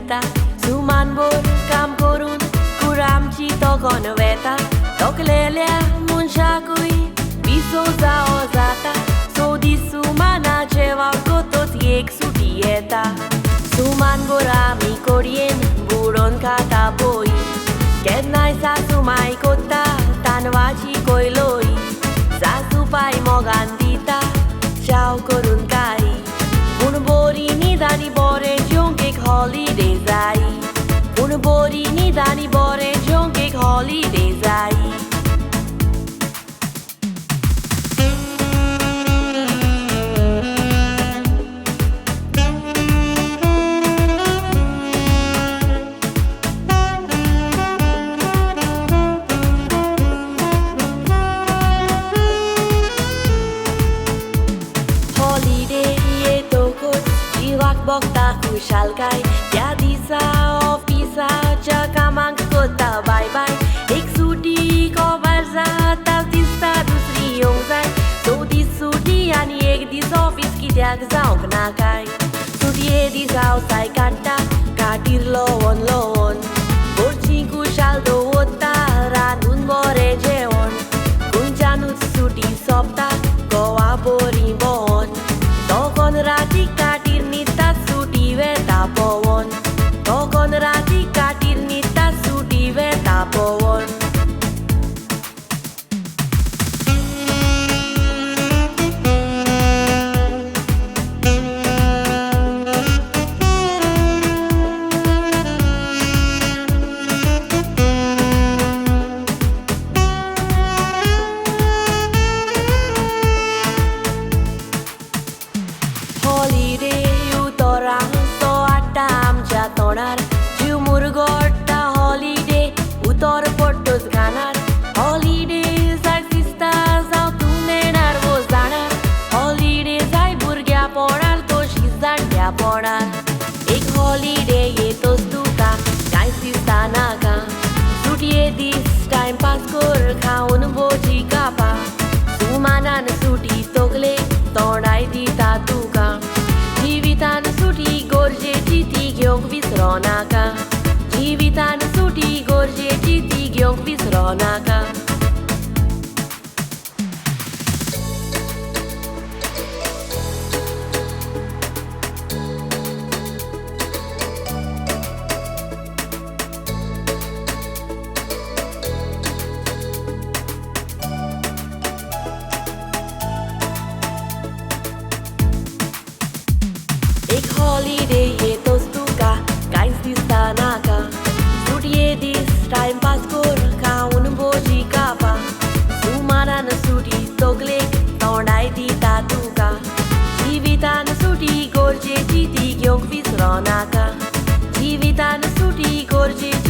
येता सुमानभर काम करून कुरामची तोखण वेता तोखलेल्या मनशाकूय पिसो जावो जाता सोदीस सुमानाचे वावगोतोच एक सुटी येता सुमानभर आमी कोडयेन बुडोन खाता पोई केन्नाय सासू माय कोत्ता तांदवाची कोयलोई सासू पाय मोगान दिता चाव करून काही पूण बोरी निदानी बोरें जेवंक एक हॉलिडे जाय पूण बोरी निदानी बोरें जेवंक एक हॉलिडे जाय बघता खुशालकाय त्या दिसा ऑफिसाच्या कामाक कोत्ता बाय बाय एक सुटी कवर जाता दिसता दुसरी येवंक जाय 2 दीस सुटी आनी 1 दीस ऑफिस कित्याक जावंक ना काय सुटये दीस हांव साय काडटा काटीर लोवन लोवन घरची खुशाल दवरता रांदून बरें जेवण खंयच्यानूच सुटी सोंपता गोवा बरी भोंवन तोखोन राती काटीर न्हिदता सुटी वेता पवन तोखोन राती काटीर न्हिदता सुटी वेता पवन हॉलिडे उतोरां सो हाडटा आमच्या तोंडार जीव मुरगोडटा हॉलिडे उतोर पडटोच कानार हॉलिडे जाय दिसता जावं तूं नेणार वो जाणार हॉलिडे जाय भुरग्या पोडार तोशीच जाणट्या पोडार एक हॉलिडे येतोच तुका कांयच दिसता नाका सुटये दीस टायमपास कर खावन भोजी कापा सुमानान सुटी तोगले तोंडाय दिता तुका जिवितान सुटी गरजेची ती घेवंक विसरो नाका जिवितान सुटी गरजेची ती घेवंक विसरो नाका एक हॉलिडे येतोच तुका कांयच दिसता नाका सुटये दीस टायमपास कर खावन भोजी कापा सुमानान सुटी तोगलेक तोंडाय दिता तुका जिवितान सुटी गरजेची ती घेवंक विसरो नाका जिवितान सुटी गरजेची